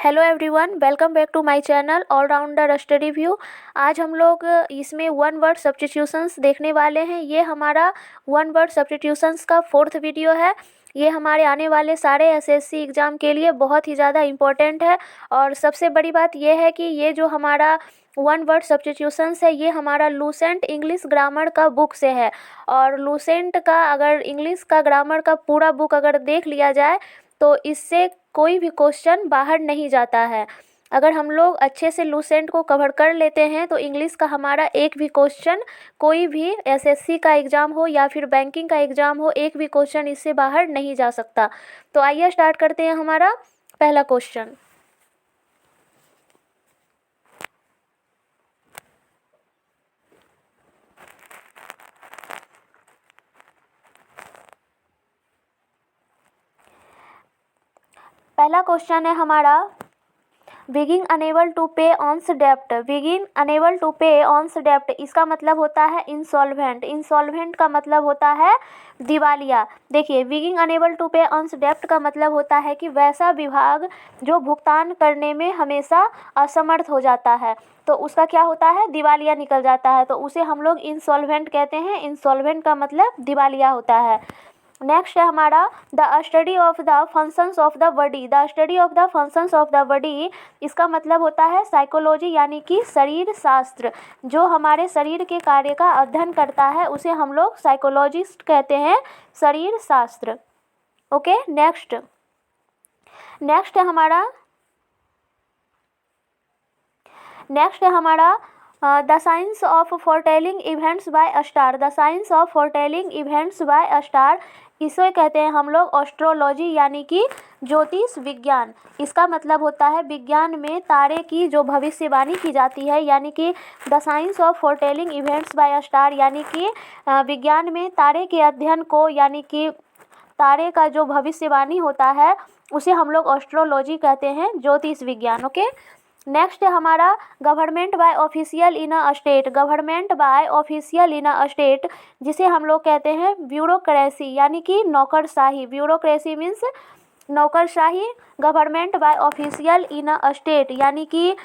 Hello everyone, welcome back to my channel allrounder study view. आज हम लोग इसमें वन वर्ड सब्स्टिट्यूशंस देखने वाले हैं। ये हमारा वन वर्ड सब्स्टिट्यूशंस का 4th वीडियो है। ये हमारे आने वाले सारे एसएससी एग्ज़ाम के लिए बहुत ही ज़्यादा इम्पोर्टेंट है। और सबसे बड़ी बात यह है कि ये जो हमारा वन वर्ड सब्स्टिट्यूशंस है ये हमारा लूसेंट इंग्लिश ग्रामर का बुक से है। और लूसेंट का अगर इंग्लिश का ग्रामर का पूरा बुक अगर देख लिया जाए तो इससे कोई भी क्वेश्चन बाहर नहीं जाता है। अगर हम लोग अच्छे से लूसेंट को कवर कर लेते हैं तो इंग्लिश का हमारा एक भी क्वेश्चन, कोई भी एसएससी का एग्ज़ाम हो या फिर बैंकिंग का एग्ज़ाम हो, एक भी क्वेश्चन इससे बाहर नहीं जा सकता। तो आइए स्टार्ट करते हैं हमारा पहला क्वेश्चन। पहला क्वेश्चन है हमारा, बिगिन अनेबल टू पे ऑन्स डेप्ट। बिगिन अनेबल टू पे ऑन्स डेप्ट इसका मतलब होता है इंसॉल्वेंट। इंसॉल्वेंट का मतलब होता है दिवालिया। देखिए, बिगिन अनेबल टू पे ऑन्स डेप्ट का मतलब होता है कि वैसा विभाग जो भुगतान करने में हमेशा असमर्थ हो जाता है, तो उसका क्या होता है, दिवालिया निकल जाता है, तो उसे हम लोग इंसॉल्वेंट कहते हैं। इंसॉल्वेंट का मतलब दिवालिया होता है। नेक्स्ट है हमारा, the study of the functions of the body. The study of the functions of the body इसका मतलब होता है साइकोलॉजी, यानी कि शरीर शास्त्र। जो हमारे शरीर के कार्य का अध्ययन करता है उसे हम लोग साइकोलॉजिस्ट कहते हैं, शरीर शास्त्र। ओके, नेक्स्ट है हमारा the science of foretelling events by star. The science of foretelling events by star इसे कहते हैं हम लोग एस्ट्रोलॉजी, यानी कि ज्योतिष विज्ञान। इसका मतलब होता है विज्ञान में तारे की जो भविष्यवाणी की जाती है, यानी कि the science of foretelling events by star, यानी कि विज्ञान में तारे के अध्ययन को, यानी कि तारे का जो भविष्यवाणी होता है उसे हम लोग एस्ट्रोलॉजी कहते हैं, ज्योतिष विज्ञान। ओके, नेक्स्ट है हमारा, government by official in a state. Government by official in a state जिसे हम लोग कहते हैं ब्यूरोक्रेसी, यानी कि नौकरशाही। ब्यूरोक्रेसी मीन्स नौकरशाही। Government by official in a state यानी कि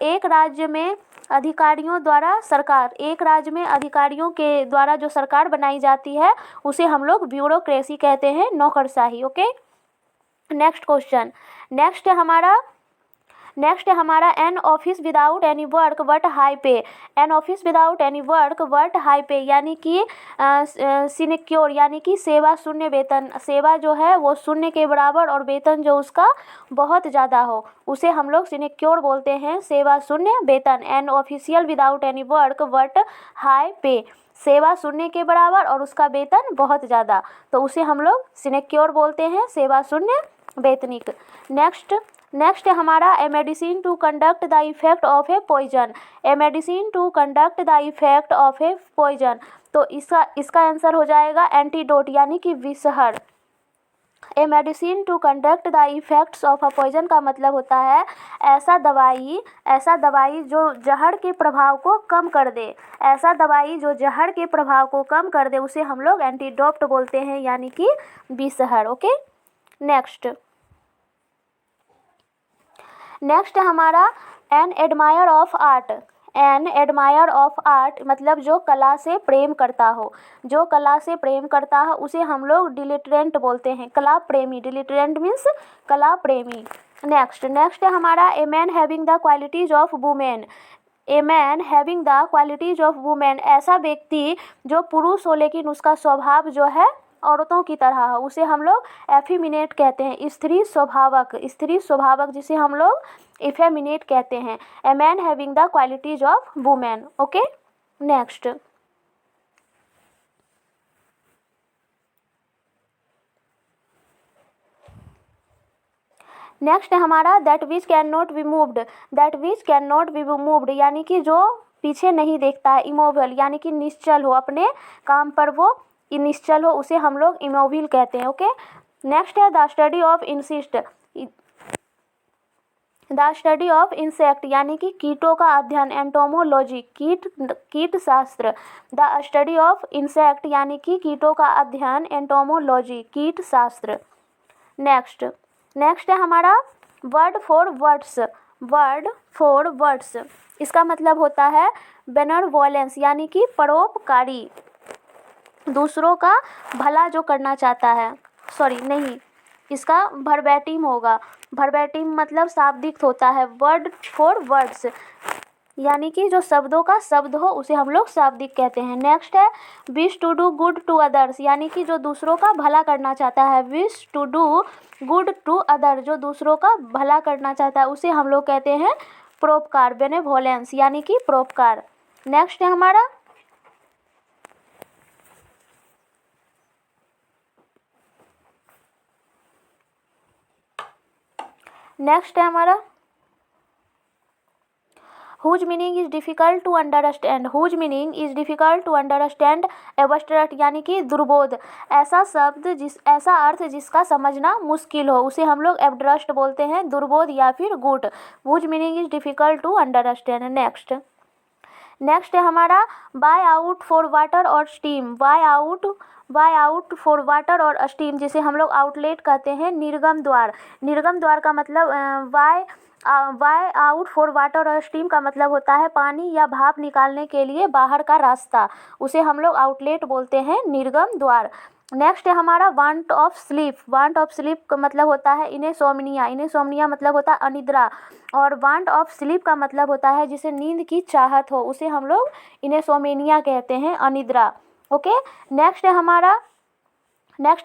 एक राज्य में अधिकारियों द्वारा सरकार, एक राज्य में अधिकारियों के द्वारा जो सरकार बनाई जाती है उसे हम लोग ब्यूरोक्रेसी कहते हैं, नौकरशाही। Okay, next question. नेक्स्ट है हमारा an office without any work but high pay. An office without any work but high pay यानी कि सिनेक्योर, यानी कि सेवा शून्य वेतन। सेवा जो है वो शून्य के बराबर और वेतन जो उसका बहुत ज़्यादा हो उसे हम लोग सिनेक्योर बोलते हैं, सेवा शून्य वेतन। An official without any work but high पे, सेवा शून्य के बराबर और उसका वेतन बहुत ज़्यादा, तो उसे हम लोग सिनेक्योर बोलते हैं, सेवा शून्य वेतनिक। नेक्स्ट है हमारा, a medicine to conduct the effect of a poison. A medicine to conduct the effect of a poison, तो इसका आंसर हो जाएगा एंटीडोट, यानी कि विषहर। A medicine to conduct the effects of a poison का मतलब होता है ऐसा दवाई जो जहर के प्रभाव को कम कर दे। ऐसा दवाई जो जहर के प्रभाव को कम कर दे उसे हम लोग एंटीडोट बोलते हैं, यानी कि विषहर। ओके, नेक्स्ट है हमारा, an admire of art. An admire of art मतलब जो कला से प्रेम करता हो। जो कला से प्रेम करता है उसे हम लोग डिलिटरेंट बोलते हैं, कला प्रेमी। डिलिटरेंट मीन्स कला प्रेमी। नेक्स्ट है हमारा, a man having the qualities of women. A man having the qualities of women ऐसा व्यक्ति जो पुरुष हो लेकिन उसका स्वभाव जो है औरतों की तरह हो उसे हम लोग एफिमिनेट कहते हैं, स्त्री स्वभावक जिसे हम लोग इफेमिनेट कहते हैं। A man having the qualities of women. Okay, next है हमारा, that which can not be moved. That which can not be moved यानी कि जो पीछे नहीं देखता है, इमोबल यानी कि निश्चल हो, अपने काम पर वो निश्चल हो, उसे हम लोग इमोबिल कहते हैं। ओके, नेक्स्ट है द स्टडी ऑफ इंसेक्ट यानी कि कीटों का अध्ययन, एंटोमोलॉजी, कीट शास्त्र। द स्टडी ऑफ इंसेक्ट यानी कि कीटों का अध्ययन, एंटोमोलॉजी, कीट शास्त्र। नेक्स्ट है हमारा, word for words, word for words इसका मतलब होता है बेनरवोलेंस यानी कि परोपकारी, दूसरों का भला जो करना चाहता है। सॉरी नहीं, इसका वर्बैटिम होगा। वर्बैटिम मतलब शाब्दिक होता है। वर्ड फॉर वर्ड्स यानी कि जो शब्दों का शब्द हो उसे हम लोग शाब्दिक कहते हैं। नेक्स्ट है wish to do good to others यानी कि जो दूसरों का भला करना चाहता है। Wish to do good to other जो दूसरों का भला करना चाहता है उसे हम लोग कहते हैं परोपकार, बेनेवोलेंस यानी कि परोपकार। नेक्स्ट है हमारा whose meaning is difficult to understand, whose meaning is difficult to understand abstract यानी कि दुर्बोध, ऐसा शब्द ऐसा अर्थ जिसका समझना मुश्किल हो उसे हम लोग एब्स्ट्रैक्ट बोलते हैं, दुर्बोध या फिर good. whose meaning is difficult to understand। Next है हमारा बाय आउट फॉर वाटर और steam, bye out for water और स्टीम जिसे हम लोग आउटलेट कहते हैं, निर्गम द्वार। निर्गम द्वार का मतलब बाय आउट फॉर वाटर और स्टीम का मतलब होता है पानी या भाप निकालने के लिए बाहर का रास्ता, उसे हम लोग आउटलेट बोलते हैं, निर्गम द्वार। नेक्स्ट है हमारा want of sleep, want of sleep का मतलब होता है इनसोम्निया, इनसोम्निया मतलब होता है अनिद्रा, और वांट ऑफ स्लीप का मतलब होता है जिसे नींद की चाहत हो उसे हम लोग इनसोम्निया कहते हैं, अनिद्रा। ओके, नेक्स्ट है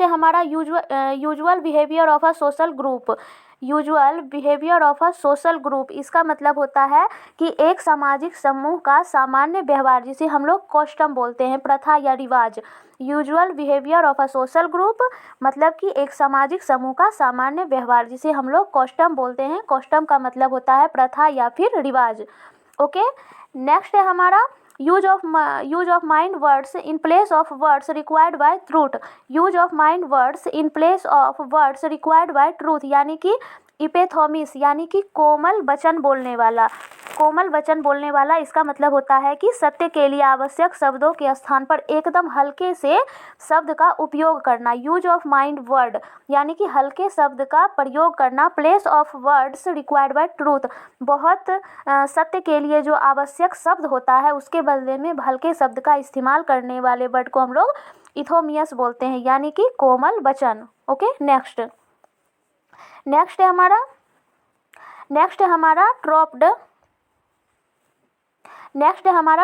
हमारा usual behaviour of a social group, usual behaviour of a social group इसका मतलब होता है कि एक सामाजिक समूह का सामान्य व्यवहार जिसे हम लोग कस्टम बोलते हैं, प्रथा या रिवाज। Usual behaviour of a social group मतलब कि एक सामाजिक समूह का सामान्य व्यवहार जिसे हम लोग कस्टम बोलते हैं, कस्टम का मतलब होता है प्रथा या फिर रिवाज। ओके, नेक्स्ट है हमारा use of mind words in place of words required by truth, use of mind words in place of words required by truth यानी कि इपेथोमिस यानी कि कोमल वचन बोलने वाला, कोमल वचन बोलने वाला इसका मतलब होता है कि सत्य के लिए आवश्यक शब्दों के स्थान पर एकदम हल्के से शब्द का उपयोग करना। यूज ऑफ माइंड वर्ड यानी कि हल्के शब्द का प्रयोग करना, place of words required by truth बहुत सत्य के लिए जो आवश्यक शब्द होता है उसके बदले में हल्के शब्द का इस्तेमाल करने वाले वर्ड को हम लोग इथोमियस बोलते हैं यानी कि कोमल वचन। ओके, नेक्स्ट है हमारा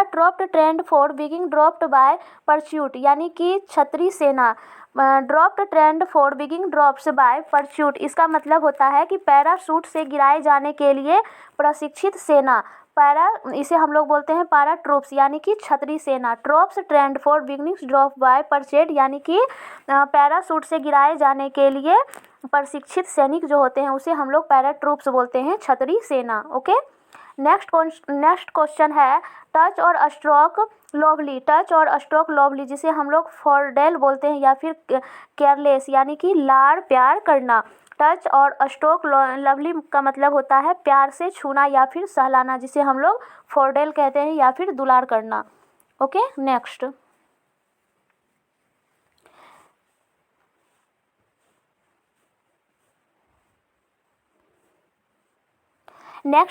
troops trained for being dropped by parachute यानी कि छतरी सेना। Dropped trained for being drops by parachute इसका मतलब होता है कि पैराशूट से गिराए जाने के लिए प्रशिक्षित सेना, इसे हम लोग बोलते हैं पैरा ट्रूप्स यानी कि छतरी सेना। Trophs trend for beginnings drop by percent यानी कि पैराशूट से गिराए जाने के लिए प्रशिक्षित सैनिक जो होते हैं उसे हम लोग पैरा ट्रूप्स बोलते हैं, छतरी सेना। ओके, नेक्स्ट क्वेश्चन है टच और स्ट्रोक लवली, टच और स्ट्रोक लवली जिसे हम लोग फॉरडेल बोलते हैं या फिर केयरलेस यानी कि लाड़ प्यार करना। टच और स्ट्रोक लवली का मतलब होता है प्यार से छूना या फिर सहलाना जिसे हम लोग फॉरडेल कहते हैं या फिर दुलार करना। ओके, नेक्स्ट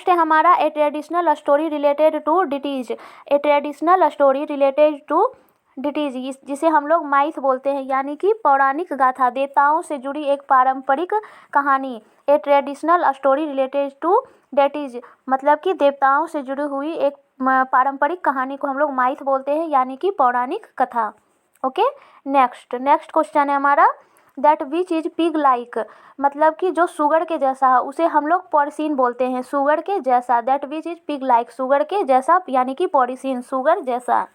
है हमारा a traditional story related to deities, a traditional story related to deities जिसे हम लोग माइथ बोलते हैं यानी कि पौराणिक गाथा, देवताओं से जुड़ी एक पारंपरिक कहानी। A traditional story related to deities मतलब कि देवताओं से जुड़ी हुई एक पारंपरिक कहानी को हम लोग माइथ बोलते हैं यानी कि पौराणिक कथा। ओके, नेक्स्ट क्वेश्चन है हमारा that which is pig like मतलब कि जो सुगर के जैसा है उसे हम लोग पॉरिसीन बोलते हैं, सुगर के जैसा। That which is pig like sugar के जैसा यानी कि पॉरिसीन, सुगर जैसा।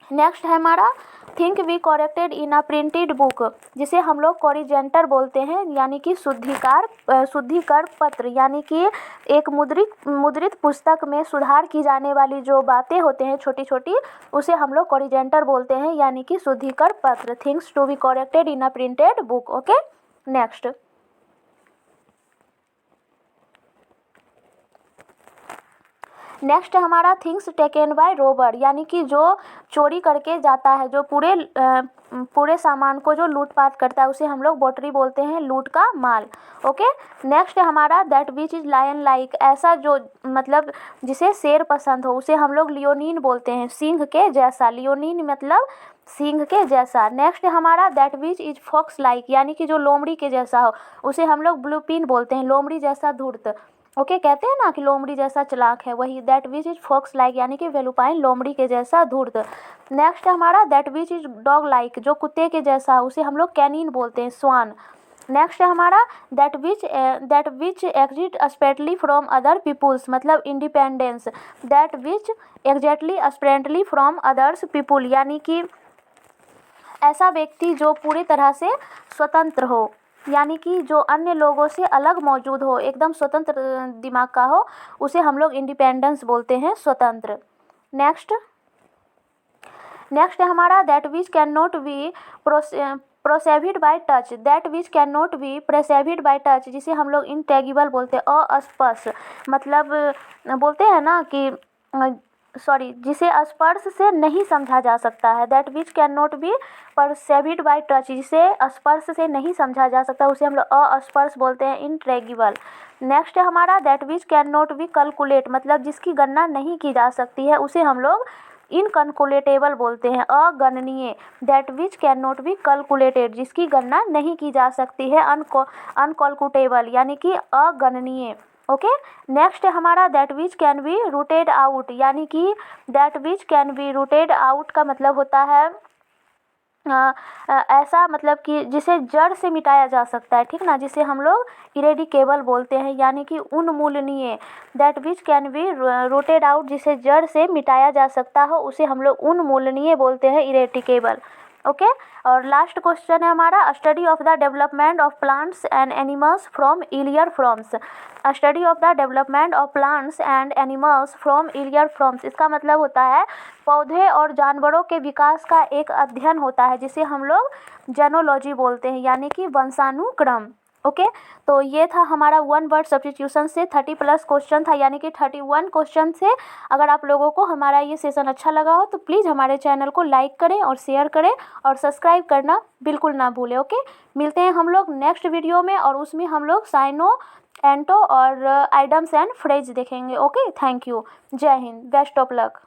नेक्स्ट है हमारा think we corrected in a printed book जिसे हम लोग कोरिजेंटर बोलते हैं यानी कि शुद्धिकर पत्र यानी कि एक मुद्रित पुस्तक में सुधार की जाने वाली जो बातें होते हैं छोटी छोटी उसे हम लोग कोरिजेंटर बोलते हैं यानी कि शुद्धिकर पत्र। Things to be corrected in a printed book. Okay, next है हमारा थिंग्स टेकन बाय रोबर यानी कि जो चोरी करके जाता है, जो पूरे पूरे सामान को जो लूटपाट करता है उसे हम लोग बोटरी बोलते हैं, लूट का माल। ओके, नेक्स्ट है हमारा that which is lion like, ऐसा जो मतलब जिसे शेर पसंद हो उसे हम लोग लियोनिन बोलते हैं, सिंह के जैसा, लियोनिन मतलब सिंह के जैसा। नेक्स्ट है हमारा that which is fox like, यानी कि जो लोमड़ी के जैसा हो उसे हम लोग ब्लूपिन बोलते हैं, लोमड़ी जैसा धूर्त। ओके, कहते हैं ना कि लोमड़ी जैसा चालाक है, वही that which is fox like यानी कि वेलुपाइन लोमड़ी के जैसा धूर्त। नेक्स्ट है हमारा that which is dog like, जो कुत्ते के जैसा उसे हम लोग कैनिन बोलते हैं, स्वान। नेक्स्ट है हमारा that which exist separately from other peoples, मतलब independence, that which exactly separately from others people, यानी कि ऐसा व्यक्ति जो पूरी तरह से स्वतंत्र हो, यानी कि जो अन्य लोगों से अलग मौजूद हो, एकदम स्वतंत्र दिमाग का हो, उसे हम लोग इंडिपेंडेंस बोलते हैं, स्वतंत्र। नेक्स्ट है हमारा that which can not be perceived by touch, that which can not be perceived by touch, जिसे हम लोग इंटेगिबल बोलते हैं, अस्पर्श, मतलब बोलते हैं ना कि सॉरी, जिसे स्पर्श से नहीं समझा जा सकता है, that which can not be perceived by touch, जिसे स्पर्श से नहीं समझा जा सकता उसे हम लोग अस्पर्श बोलते हैं, इंट्रेगिबल। नेक्स्ट है हमारा that which can not B calculate, मतलब जिसकी गणना नहीं की जा सकती है उसे हम लोग इनकैलकुलेटेबल बोलते हैं, अगणनीय, that which can not be calculated, जिसकी गणना नहीं की जा सकती है, अनकैलकुलेटेबल यानी कि अगणनीय। ओके, नेक्स्ट है हमारा that which can be rooted out, यानी कि that which can be rooted out का मतलब होता है ऐसा, मतलब कि जिसे जड़ से मिटाया जा सकता है, ठीक ना, जिसे हम लोग इरेडिकेबल बोलते हैं, यानी कि उन्मूलनीय, that which can be rooted out, जिसे जड़ से मिटाया जा सकता हो उसे हम लोग उन्मूलनीय बोलते हैं, इरेडिकेबल। ओके, और लास्ट क्वेश्चन है हमारा study of the development of plants and animals from earlier forms, study of the development of plants and animals from earlier forms, इसका मतलब होता है पौधे और जानवरों के विकास का एक अध्ययन होता है, जिसे हम लोग जेनोलॉजी बोलते हैं, यानी कि वंशानुक्रम। ओके, तो ये था हमारा वन वर्ड सब्स्टिट्यूशन से 30+ क्वेश्चन था, यानी कि 31 क्वेश्चन से। अगर आप लोगों को हमारा ये सेशन अच्छा लगा हो तो प्लीज़ हमारे चैनल को लाइक करें और शेयर करें और सब्सक्राइब करना बिल्कुल ना भूलें। ओके, मिलते हैं हम लोग नेक्स्ट वीडियो में, और उसमें हम लोग साइनो, एंटो और आइडम्स एंड फ्रेज देखेंगे। ओके, थैंक यू, जय हिंद, बेस्ट ऑफ लक।